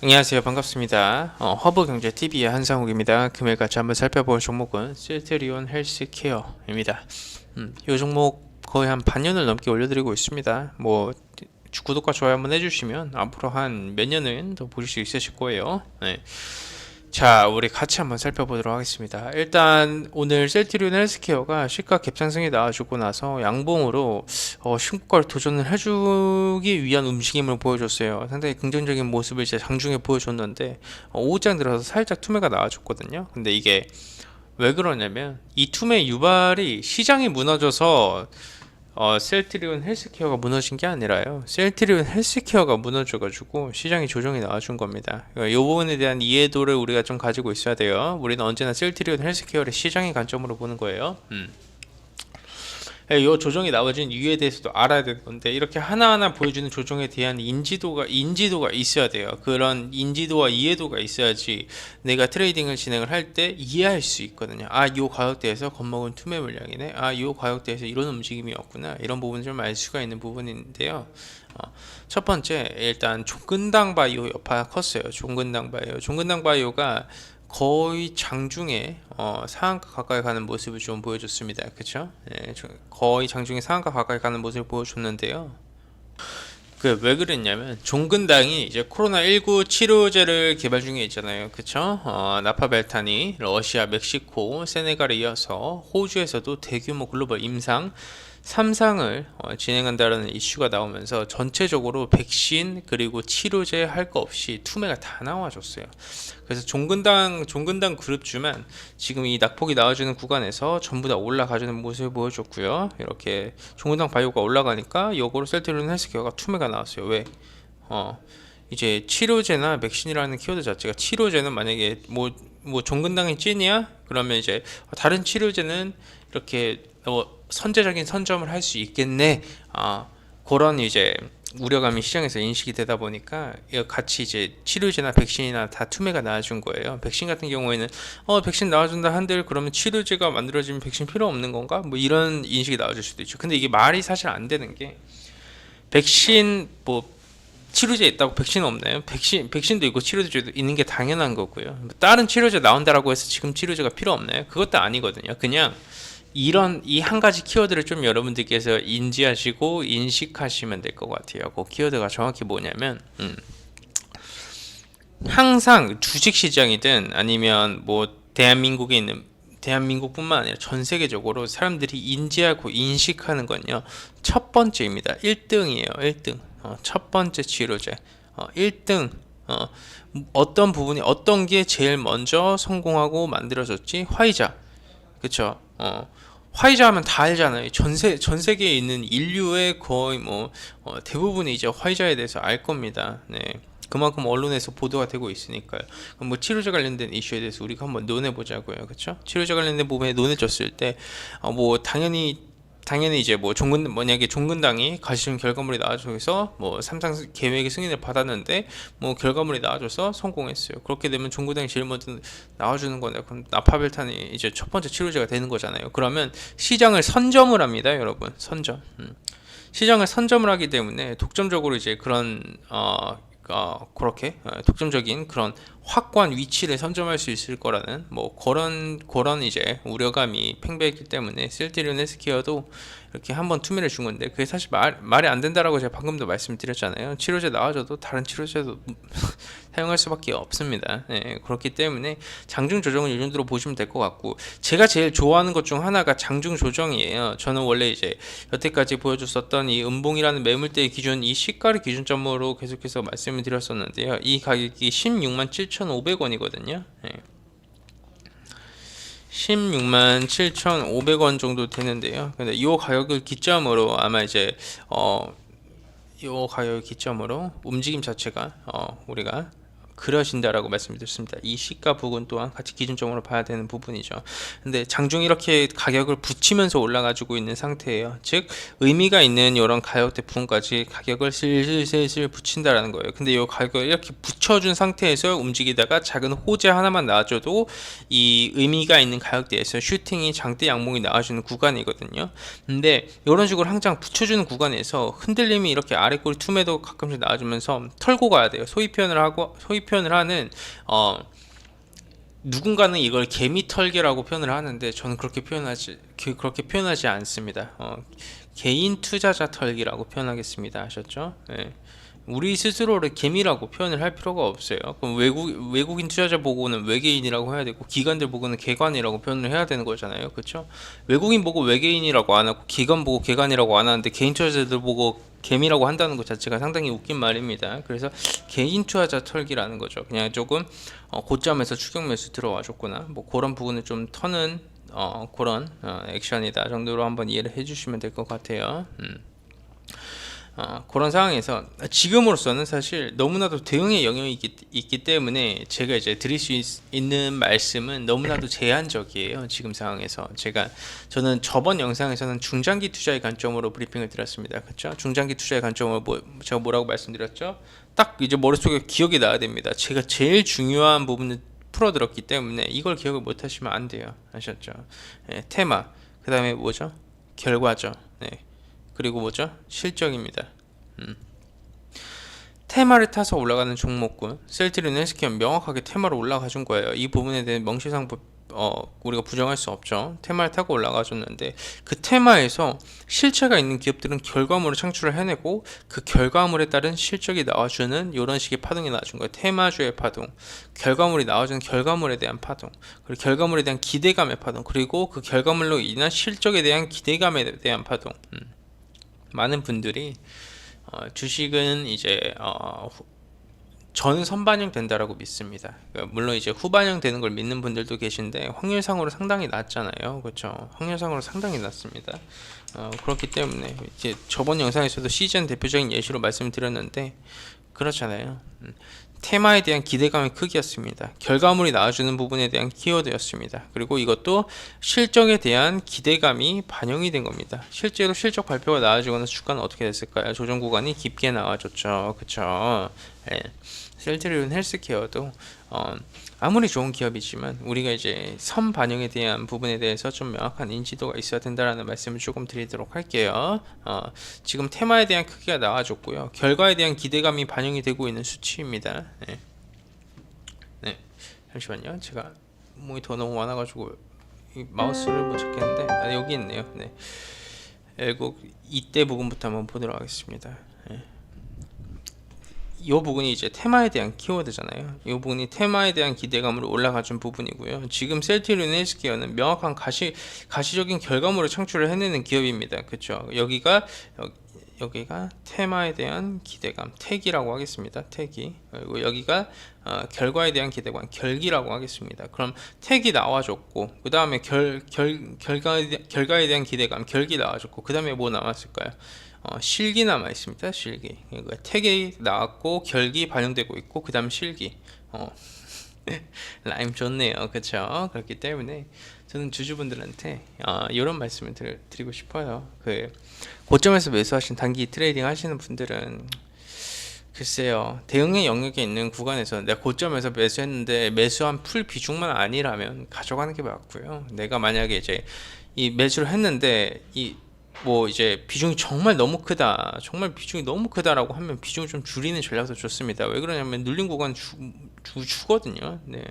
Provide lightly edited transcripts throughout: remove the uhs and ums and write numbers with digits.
안녕하세요. 반갑습니다. 허브경제TV의 한상욱입니다. 금일 같이 한번 살펴볼 종목은 셀트리온 헬스케어입니다. 이 종목 거의 한 반년을 넘게 올려드리고 있습니다. 구독과 좋아요 한번 해주시면 앞으로 한 몇 년은 더 보실 수 있으실 거예요. 네. 자, 우리 같이 한번 살펴보도록 하겠습니다. 일단 오늘 셀트리온 헬스케어가 시가 갭상승이 나와주고 나서 양봉으로 신고가를 도전을 해주기 위한 움직임을 보여줬어요. 상당히 긍정적인 모습을 이제 장중에 보여줬는데 오후장 들어서 살짝 투매가 나와줬거든요. 근데 이게 왜 그러냐면 이 투매 유발이 시장이 무너져서 셀트리온 헬스케어가 무너진 게 아니라요. 셀트리온 헬스케어가 무너져가지고 시장이 조정이 나와준 겁니다. 이 부분에 대한 이해도를 우리가 좀 가지고 있어야 돼요. 우리는 언제나 셀트리온 헬스케어를 시장의 관점으로 보는 거예요. 이 조정이 나와진 이유에 대해서도 알아야 되는 건데 이렇게 하나하나 보여주는 조정에 대한 인지도가 있어야 돼요. 그런 인지도와 이해도가 있어야지 내가 트레이딩을 진행을 할 때 이해할 수 있거든요. 요 가격대에서 겁먹은 투매 물량이네. 요 가격대에서 이런 움직임이었구나. 이런 부분을 좀 알 수가 있는 부분인데요. 첫 번째, 일단 종근당 바이오 여파가 컸어요. 종근당 바이오가 거의 장중에 상한가 가까이 가는 모습을 좀 보여줬습니다. 그쵸? 네, 거의 장중에 상한가 가까이 가는 모습을 보여줬는데요. 왜 그랬냐면 종근당이 이제 코로나19 치료제를 개발 중에 있잖아요. 그쵸? 나파벨탄이 러시아, 멕시코, 세네갈에 이어서 호주에서도 대규모 글로벌 임상 3상을 진행한다는 이슈가 나오면서 전체적으로 백신 그리고 치료제 할 거 없이 투매가 다 나와줬어요. 그래서 종근당 그룹주만 지금 이 낙폭이 나와주는 구간에서 전부 다 올라가주는 모습을 보여줬고요. 이렇게 종근당 바이오가 올라가니까 역으로 셀트리온 헬스케어가 투매가 나왔어요. 왜? 이제 치료제나 백신이라는 키워드 자체가 치료제는 만약에 종근당이 찐이야? 그러면 이제 다른 치료제는 이렇게 선제적인 선점을 할 수 있겠네. 그런 이제 우려감이 시장에서 인식이 되다 보니까 같이 이제 치료제나 백신이나 다 투매가 나와준 거예요. 백신 같은 경우에는 백신 나와준다 한들 그러면 치료제가 만들어지면 백신 필요 없는 건가? 이런 인식이 나와줄 수도 있죠. 근데 이게 말이 사실 안 되는 게 백신 치료제 있다고 백신 없나요? 백신도 있고 치료제도 있는 게 당연한 거고요. 다른 치료제 나온다라고 해서 지금 치료제가 필요 없나요? 그것도 아니거든요. 그냥 이 한 가지 키워드를 좀 여러분들께서 인지하시고 인식하시면 될 것 같아요. 그 키워드가 정확히 뭐냐면 항상 주식시장이든 아니면 대한민국뿐만 아니라 전 세계적으로 사람들이 인지하고 인식하는 건요. 첫 번째입니다. 1등이에요. 1등. 첫 번째 치료제. 1등. 어떤 부분이 어떤 게 제일 먼저 성공하고 만들어졌지? 화이자. 그쵸? 화이자 하면 다 알잖아요. 전 세계에 있는 인류의 거의 대부분이 이제 화이자에 대해서 알 겁니다. 네. 그만큼 언론에서 보도가 되고 있으니까요. 그럼 치료제 관련된 이슈에 대해서 우리가 한번 논해보자고요. 그쵸? 치료제 관련된 부분에 논해줬을 때, 당연히 이제 만약에 종근당이 가시는 결과물이 나와줘서 삼상 계획의 승인을 받았는데 결과물이 나와줘서 성공했어요. 그렇게 되면 종근당이 제일 먼저 나와주는 거네. 그럼 나파벨탄이 이제 첫 번째 치료제가 되는 거잖아요. 그러면 시장을 선점을 합니다, 여러분. 선점. 시장을 선점을 하기 때문에 독점적으로 이제 그렇게 독점적인 그런 확고한 위치를 선점할 수 있을 거라는 그런 이제 우려감이 팽배했기 때문에 셀트리온 헬스케어도 이렇게 한번 투매를 준 건데 그게 사실 말이 안 된다라고 제가 방금도 말씀드렸잖아요. 치료제 나와줘도 다른 치료제도 사용할 수밖에 없습니다. 네, 그렇기 때문에 장중 조정은 이 정도로 보시면 될 것 같고 제가 제일 좋아하는 것 중 하나가 장중 조정이에요. 저는 원래 이제 여태까지 보여줬었던 이 음봉이라는 매물대의 기준 이 시가를 기준점으로 계속해서 말씀을 드렸었는데요. 이 가격이 167,500원이거든요. 네. 167,500원 정도 되는데요. 근데 이 가격을 기점으로 아마 이제 이 가격을 기점으로 움직임 자체가 우리가 그려진다라고 말씀드렸습니다. 이 시가 부분 또한 같이 기준점으로 봐야 되는 부분이죠. 근데 장중 이렇게 가격을 붙이면서 올라가지고 있는 상태예요. 즉 의미가 있는 이런 가격대 부분까지 가격을 슬슬 붙인다라는 거예요. 근데 이 가격을 이렇게 붙여준 상태에서 움직이다가 작은 호재 하나만 나와줘도 이 의미가 있는 가격대에서 슈팅이 장대 양봉이 나와주는 구간이거든요. 근데 이런 식으로 항상 붙여주는 구간에서 흔들림이 이렇게 아래꼬리 투매도 가끔씩 나와주면서 털고 가야 돼요. 소위 표현을 하는 누군가는 이걸 개미 털기라고 표현을 하는데 저는 그렇게 표현하지 않습니다. 개인 투자자 털기라고 표현하겠습니다. 아셨죠? 예. 우리 스스로를 개미라고 표현을 할 필요가 없어요. 그럼 외국인 투자자 보고는 외계인이라고 해야 되고, 기관들 보고는 개관이라고 표현을 해야 되는 거잖아요. 그렇죠? 외국인 보고 외계인이라고 안 하고, 기관 보고 개관이라고 안 하는데, 개인 투자자들 보고 개미라고 한다는 것 자체가 상당히 웃긴 말입니다. 그래서 개인 투자자 털기라는 거죠. 그냥 조금 고점에서 추격 매수 들어와 줬구나, 뭐 그런 부분을 좀 터는 그런 액션이다 정도로 한번 이해를 해주시면 될 것 같아요. 그런 상황에서 지금으로서는 사실 너무나도 대응의 영역이 있기 때문에 제가 이제 드릴 수 있는 말씀은 너무나도 제한적이에요. 지금 상황에서 저는 저번 영상에서는 중장기 투자의 관점으로 브리핑을 드렸습니다. 그렇죠? 중장기 투자의 관점으로 제가 뭐라고 말씀드렸죠? 딱 이제 머릿속에 기억이 나야 됩니다. 제가 제일 중요한 부분을 풀어들었기 때문에 이걸 기억을 못 하시면 안 돼요. 아셨죠? 네, 테마, 그 다음에 뭐죠? 결과죠. 네. 그리고 뭐죠? 실적입니다. 테마를 타서 올라가는 종목군 셀트리온 헬스케어 명확하게 테마로 올라가 준 거예요. 이 부분에 대한 명시상 우리가 부정할 수 없죠. 테마를 타고 올라가 줬는데 그 테마에서 실체가 있는 기업들은 결과물을 창출을 해내고 그 결과물에 따른 실적이 나와주는 이런 식의 파동이 나와준 거예요. 테마주의 파동, 결과물이 나와주는 결과물에 대한 파동, 그리고 결과물에 대한 기대감의 파동, 그리고 그 결과물로 인한 실적에 대한 기대감에 대한 파동. 많은 분들이 주식은 이제 전 선반영 된다라고 믿습니다. 그러니까 물론 이제 후반영 되는 걸 믿는 분들도 계신데 확률상으로 상당히 낮잖아요. 그렇죠? 확률상으로 상당히 낮습니다. 그렇기 때문에 이제 저번 영상에서도 시즌 대표적인 예시로 말씀드렸는데 그렇잖아요. 테마에 대한 기대감이 크기였습니다. 결과물이 나와주는 부분에 대한 키워드였습니다. 그리고 이것도 실적에 대한 기대감이 반영이 된 겁니다. 실제로 실적 발표가 나와지고 나서 주가는 어떻게 됐을까요? 조정 구간이 깊게 나와줬죠. 그쵸? 네. 셀트리온 헬스케어도 아무리 좋은 기업이지만 우리가 이제 선 반영에 대한 부분에 대해서 좀 명확한 인지도가 있어야 된다라는 말씀을 조금 드리도록 할게요. 지금 테마에 대한 크기가 나와줬고요. 결과에 대한 기대감이 반영이 되고 있는 수치입니다. 네. 네. 잠시만요. 제가 모니터가 너무 많아가지고 이 마우스를 못 찾겠는데 여기 있네요. 네. 결국 이때 부분부터 한번 보도록 하겠습니다. 네. 이 부분이 이제 테마에 대한 키워드잖아요. 이 부분이 테마에 대한 기대감으로 올라가준 부분이고요. 지금 셀트리온 헬스케어는 명확한 가시적인 결과물을 창출을 해내는 기업입니다. 그렇죠? 여기가 테마에 대한 기대감, 택이라고 하겠습니다. 택이. 그리고 여기가 결과에 대한 기대감, 결기라고 하겠습니다. 그럼 택이 나와줬고, 그 다음에 결과에 대한 기대감, 결기 나와줬고, 그 다음에 뭐 남았을까요? 실기 남아 있습니다. 실기. 그러니까 택이 나왔고 결기 반영되고 있고 그 다음 실기. 라임 좋네요. 그쵸? 그렇기 때문에 저는 주주분들한테 이런 말씀을 드리고 싶어요. 그 고점에서 매수하신 단기 트레이딩 하시는 분들은 글쎄요, 대응의 영역에 있는 구간에서 내가 고점에서 매수했는데 매수한 풀 비중만 아니라면 가져가는 게 맞고요. 내가 만약에 이제 이 매수를 했는데 뭐 이제 비중이 정말 너무 크다, 정말 비중이 너무 크다라고 하면 비중을 좀 줄이는 전략도 좋습니다. 왜 그러냐면 눌린 구간 주거든요. 네.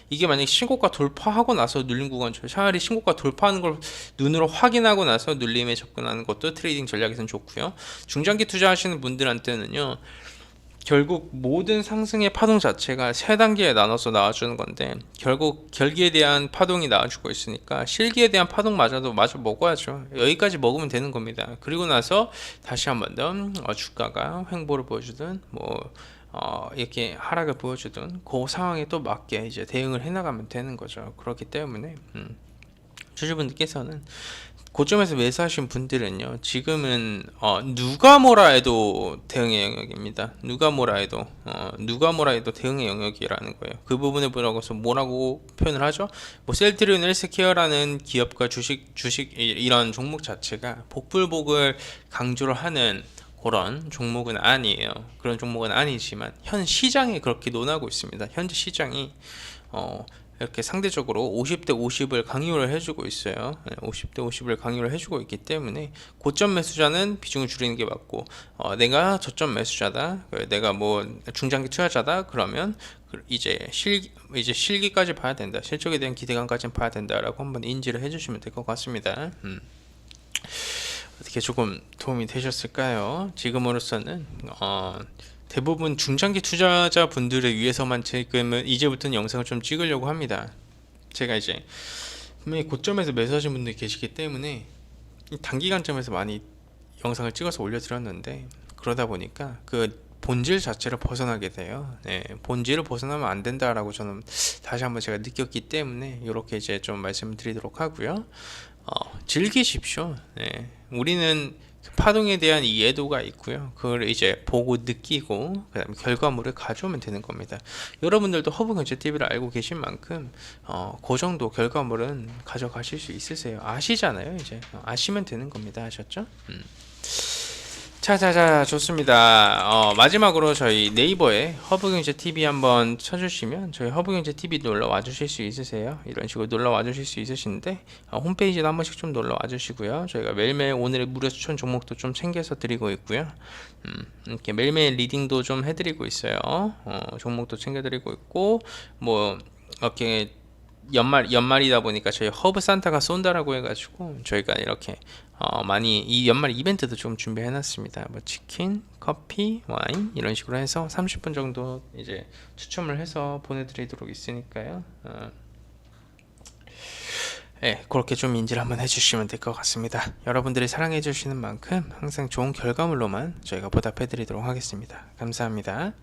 이게 만약에 신고가 돌파하고 나서 눌린 구간, 차라리 신고가 돌파하는 걸 눈으로 확인하고 나서 눌림에 접근하는 것도 트레이딩 전략에서는 좋고요. 중장기 투자하시는 분들한테는요, 결국 모든 상승의 파동 자체가 세 단계에 나눠서 나와주는 건데 결국 결기에 대한 파동이 나와주고 있으니까 실기에 대한 파동마저도 마저 먹어야죠. 여기까지 먹으면 되는 겁니다. 그리고 나서 다시 한 번 더 주가가 횡보를 보여주든 뭐 이렇게 하락을 보여주든 그 상황에 또 맞게 이제 대응을 해나가면 되는 거죠. 그렇기 때문에 주주분들께서는 고점에서 매수하신 분들은요, 지금은 누가 뭐라 해도 대응의 영역입니다. 누가 뭐라 해도 대응의 영역이라는 거예요. 그 부분에 보라고서 뭐라고 표현을 하죠? 뭐 셀트리온 헬스케어라는 기업과 주식 이런 종목 자체가 복불복을 강조를 하는 그런 종목은 아니에요. 그런 종목은 아니지만 현 시장이 그렇게 논하고 있습니다. 현재 시장이 이렇게 상대적으로 50대 50을 강요를 해주고 있어요. 50대 50을 강요를 해주고 있기 때문에 고점 매수자는 비중을 줄이는 게 맞고, 내가 저점 매수자다, 내가 뭐 중장기 투자자다 그러면 이제 실기까지 봐야 된다. 실적에 대한 기대감까지는 봐야 된다라고 한번 인지를 해주시면 될 것 같습니다. 어떻게 조금 도움이 되셨을까요? 지금으로서는 대부분 중장기 투자자 분들을 위해서만 지금은 이제부터는 영상을 좀 찍으려고 합니다. 제가 이제 분명히 고점에서 매수하신 분들이 계시기 때문에 단기간점에서 많이 영상을 찍어서 올려드렸는데, 그러다 보니까 그 본질 자체를 벗어나게 돼요. 네, 본질을 벗어나면 안 된다라고 저는 다시 한번 제가 느꼈기 때문에 이렇게 이제 좀 말씀을 드리도록 하고요. 즐기십시오. 네, 우리는 파동에 대한 이해도가 있고요. 그걸 이제 보고 느끼고 그다음에 결과물을 가져오면 되는 겁니다. 여러분들도 허브경제TV를 알고 계신 만큼 그 정도 결과물은 가져가실 수 있으세요. 아시잖아요. 이제 아시면 되는 겁니다. 아셨죠? 자자자, 좋습니다. 마지막으로 저희 네이버에 허브경제TV 한번 쳐주시면 저희 허브경제TV 놀러 와주실 수 있으세요. 이런 식으로 놀러 와주실 수 있으신데 홈페이지도 한 번씩 좀 놀러 와주시고요. 저희가 매일매일 오늘의 무료 추천 종목도 좀 챙겨서 드리고 있고요. 이렇게 매일매일 리딩도 좀 해드리고 있어요. 종목도 챙겨드리고 있고, 뭐 이렇게 연말이다 보니까 저희 허브 산타가 쏜다라고 해가지고 저희가 이렇게 많이 이 연말 이벤트도 좀 준비해놨습니다. 뭐 치킨, 커피, 와인 이런 식으로 해서 30분 정도 이제 추첨을 해서 보내드리도록 있으니까요. 네, 그렇게 좀 인지를 한번 해주시면 될 것 같습니다. 여러분들이 사랑해주시는 만큼 항상 좋은 결과물로만 저희가 보답해드리도록 하겠습니다. 감사합니다.